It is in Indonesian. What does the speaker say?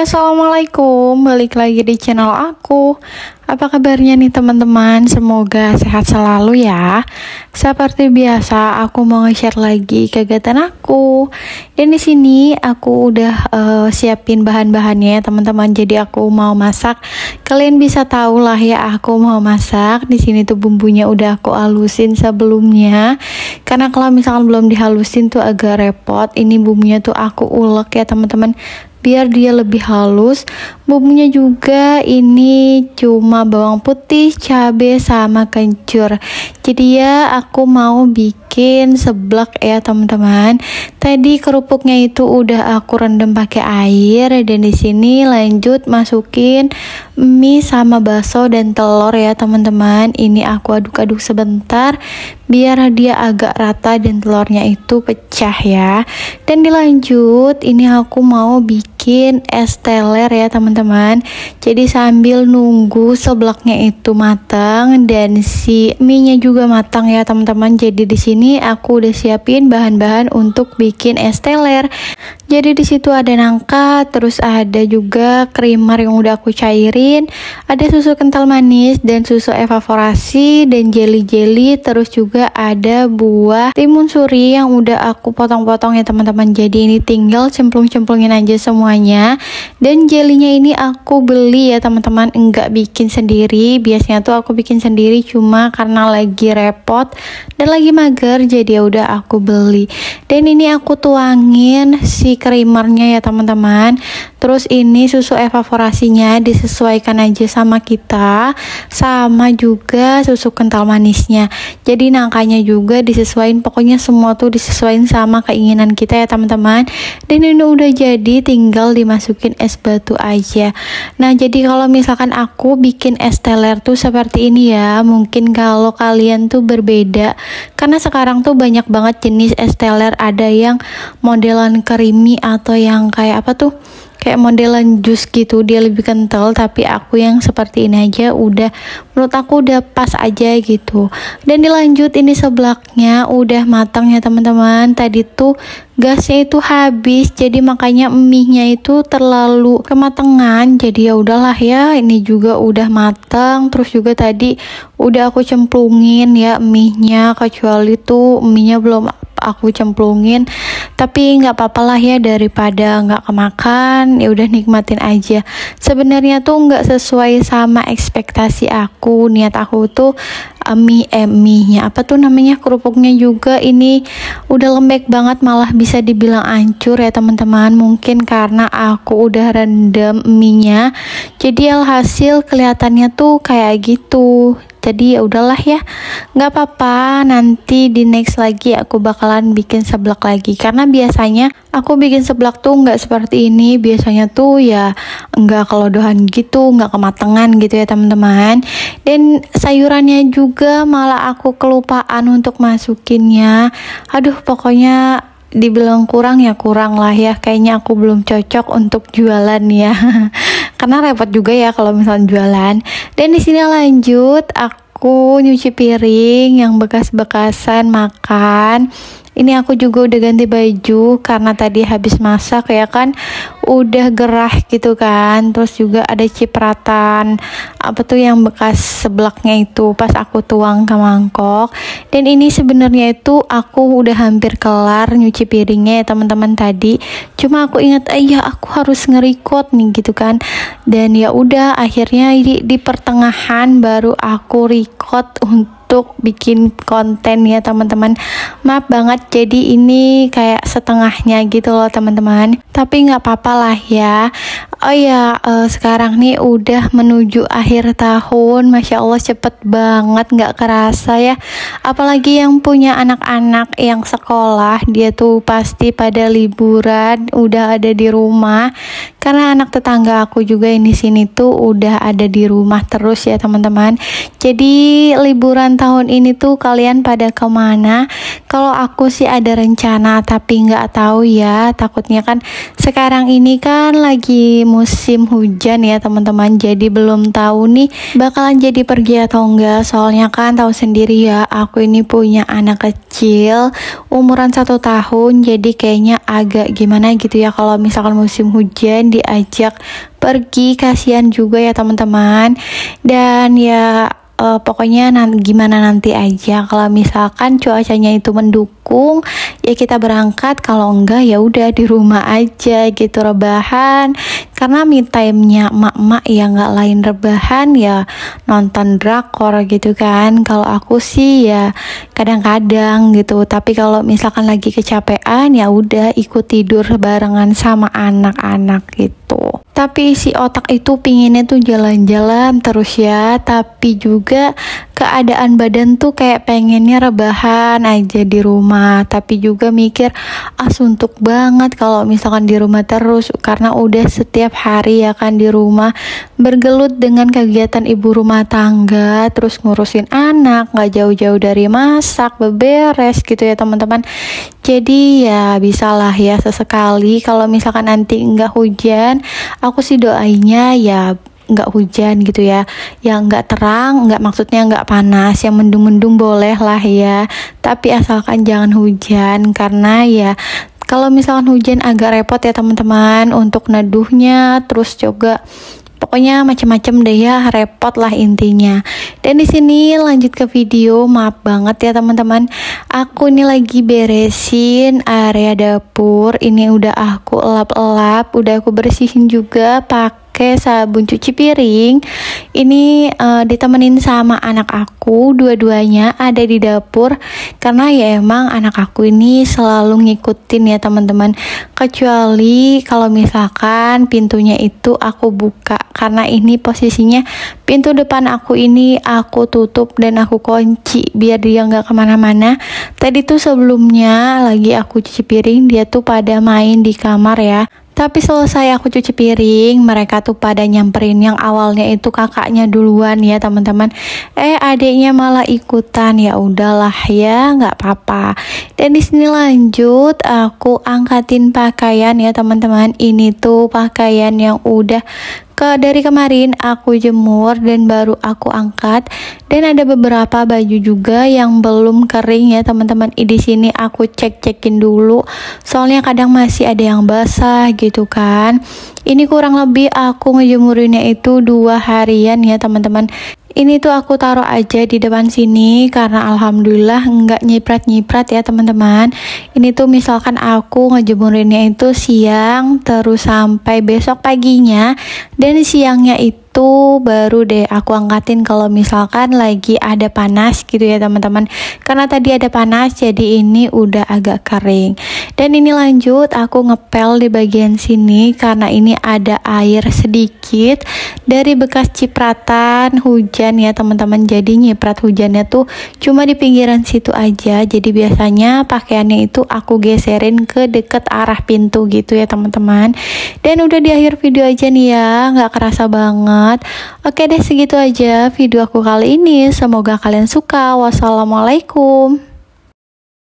Assalamualaikum, balik lagi di channel aku. Apa kabarnya nih teman-teman? Semoga sehat selalu ya. Seperti biasa, aku mau nge-share lagi kegiatan aku. Dan di sini aku udah siapin bahan-bahannya teman-teman. Jadi aku mau masak. Kalian bisa tahu lah ya, aku mau masak. Di sini tuh bumbunya udah aku halusin sebelumnya. Karena kalau misalkan belum dihalusin tuh agak repot. Ini bumbunya tuh aku ulek ya teman-teman, biar dia lebih halus. Bumbunya juga ini cuma bawang putih, cabai sama kencur. Jadi ya aku mau bikin seblak ya teman-teman. Tadi kerupuknya itu udah aku rendam pakai air, dan di sini lanjut masukin mie sama bakso dan telur ya teman-teman. Ini aku aduk-aduk sebentar biar dia agak rata dan telurnya itu pecah ya. Dan dilanjut ini aku mau bikin es teler ya teman-teman. Jadi sambil nunggu seblaknya itu matang dan si mie nya juga matang ya teman-teman. Jadi di sini aku udah siapin bahan-bahan untuk bikin es teler. Jadi di situ ada nangka, terus ada juga creamer yang udah aku cairin, ada susu kental manis dan susu evaporasi dan jelly-jelly, terus juga ada buah timun suri yang udah aku potong-potong ya teman-teman. Jadi ini tinggal cemplung-cemplungin aja semuanya. Dan jelinya ini aku beli ya teman-teman, enggak bikin sendiri. Biasanya tuh aku bikin sendiri, cuma karena lagi repot dan lagi mager jadi ya udah aku beli. Dan ini aku tuangin si creamernya ya teman-teman. Terus ini susu evaporasinya disesuaikan aja sama kita, sama juga susu kental manisnya. Jadi nangkanya juga disesuaikan, pokoknya semua tuh disesuaikan sama keinginan kita ya teman-teman. Dan ini udah jadi, tinggal dimasukin es batu aja. Nah jadi kalau misalkan aku bikin es teler tuh seperti ini ya. Mungkin kalau kalian tuh berbeda, karena sekarang tuh banyak banget jenis es teler. Ada yang modelan creamy atau yang kayak apa tuh, kayak modelan jus gitu, dia lebih kental. Tapi aku yang seperti ini aja udah, menurut aku udah pas aja gitu. Dan dilanjut ini seblaknya udah matang ya teman-teman. Tadi tuh gasnya itu habis, jadi makanya mie-nya itu terlalu kematangan. Jadi ya udahlah ya, ini juga udah matang. Terus juga tadi udah aku cemplungin ya mie-nya, kecuali tuh mie-nya belum aku cemplungin. Tapi nggak apa-apa lah ya, daripada nggak kemakan, ya udah nikmatin aja. Sebenarnya tuh nggak sesuai sama ekspektasi aku. Niat aku tuh mie-nya apa tuh namanya, kerupuknya juga ini udah lembek banget, malah bisa dibilang hancur ya teman-teman. Mungkin karena aku udah rendam mie-nya, jadi alhasil kelihatannya tuh kayak gitu. Jadi ya udahlah ya, nggak apa-apa. Nanti di next lagi aku bakalan bikin seblak lagi, karena biasanya aku bikin seblak tuh nggak seperti ini. Biasanya tuh ya nggak kelodohan gitu, nggak kematangan gitu ya teman-teman. Dan sayurannya juga malah aku kelupaan untuk masukinnya. Aduh, pokoknya dibilang kurang ya kurang lah ya. Kayaknya aku belum cocok untuk jualan ya. Karena repot juga ya kalau misalnya jualan. Dan di sini lanjut aku nyuci piring yang bekas-bekasan makan. Ini aku juga udah ganti baju karena tadi habis masak ya kan, udah gerah gitu kan. Terus juga ada cipratan apa tuh yang bekas seblaknya itu pas aku tuang ke mangkok. Dan ini sebenarnya itu aku udah hampir kelar nyuci piringnya ya teman-teman tadi. Cuma aku ingat ya aku harus nge-record nih gitu kan. Dan ya udah akhirnya di pertengahan baru aku record untuk bikin konten ya teman-teman. Maaf banget, jadi ini kayak setengahnya gitu loh teman-teman, tapi nggak apa-apa lah ya. Oh ya, sekarang nih udah menuju akhir tahun. Masya Allah cepet banget, nggak kerasa ya. Apalagi yang punya anak-anak yang sekolah, dia tuh pasti pada liburan, udah ada di rumah. Karena anak tetangga aku juga ini sini tuh udah ada di rumah terus ya teman-teman. Jadi liburan tahun ini tuh kalian pada kemana? Kalau aku sih ada rencana tapi nggak tahu ya, takutnya kan sekarang ini kan lagi musim hujan ya teman-teman, jadi belum tahu nih bakalan jadi pergi atau enggak. Soalnya kan tahu sendiri ya, aku ini punya anak kecil umuran 1 tahun, jadi kayaknya agak gimana gitu ya kalau misalkan musim hujan diajak pergi, kasihan juga ya teman-teman. Dan ya pokoknya gimana nanti aja, kalau misalkan cuacanya itu mendukung ya kita berangkat, kalau enggak ya udah di rumah aja gitu rebahan. Karena me time-nya emak-emak ya nggak lain rebahan ya nonton drakor gitu kan. Kalau aku sih ya kadang-kadang gitu, tapi kalau misalkan lagi kecapean ya udah ikut tidur barengan sama anak-anak gitu. Tapi si otak itu pinginnya tuh jalan-jalan terus ya, tapi juga keadaan badan tuh kayak pengennya rebahan aja di rumah. Tapi juga mikir suntuk banget kalau misalkan di rumah terus, karena udah setiap hari ya kan di rumah bergelut dengan kegiatan ibu rumah tangga, terus ngurusin anak, nggak jauh-jauh dari masak, beberes gitu ya teman-teman. Jadi ya bisalah ya sesekali kalau misalkan nanti nggak hujan, aku sih doainya ya nggak hujan gitu ya, yang nggak terang, nggak maksudnya nggak panas, yang mendung-mendung boleh lah ya, tapi asalkan jangan hujan. Karena ya kalau misalkan hujan agak repot ya teman-teman untuk neduhnya, terus juga pokoknya macam-macam deh ya, repot lah intinya. Dan di sini lanjut ke video, maaf banget ya teman-teman, aku ini lagi beresin area dapur. Ini udah aku elap-elap, udah aku bersihin juga pakai sabun cuci piring. Ini ditemenin sama anak aku, dua-duanya ada di dapur, karena ya emang anak aku ini selalu ngikutin ya teman-teman, kecuali kalau misalkan pintunya itu aku buka, karena ini posisinya pintu depan aku ini aku tutup dan aku kunci biar dia nggak kemana-mana. Tadi tuh sebelumnya lagi aku cuci piring, dia tuh pada main di kamar ya. Tapi selesai aku cuci piring, mereka tuh pada nyamperin. Yang awalnya itu kakaknya duluan ya teman-teman, adiknya malah ikutan. Ya udahlah ya, nggak apa-apa. Dan di sini lanjut aku angkatin pakaian ya teman-teman. Ini tuh pakaian yang udah dari kemarin aku jemur dan baru aku angkat. Dan ada beberapa baju juga yang belum kering ya teman-teman. Di sini aku cek-cekin dulu, soalnya kadang masih ada yang basah gitu kan. Ini kurang lebih aku ngejemurinnya itu 2 harian ya teman-teman. Ini tuh aku taruh aja di depan sini karena alhamdulillah nggak nyiprat-nyiprat ya teman-teman. Ini tuh misalkan aku ngejemurinnya itu siang terus sampai besok paginya, dan siangnya itu baru deh aku angkatin kalau misalkan lagi ada panas gitu ya teman-teman. Karena tadi ada panas jadi ini udah agak kering. Dan ini lanjut aku ngepel di bagian sini karena ini ada air sedikit dari bekas cipratan hujan ya teman-teman. Jadi nyiprat hujannya tuh cuma di pinggiran situ aja. Jadi biasanya pakaiannya itu aku geserin ke deket arah pintu gitu ya teman-teman. Dan udah di akhir video aja nih ya, nggak kerasa banget. Oke deh, segitu aja video aku kali ini. Semoga kalian suka. Wassalamualaikum.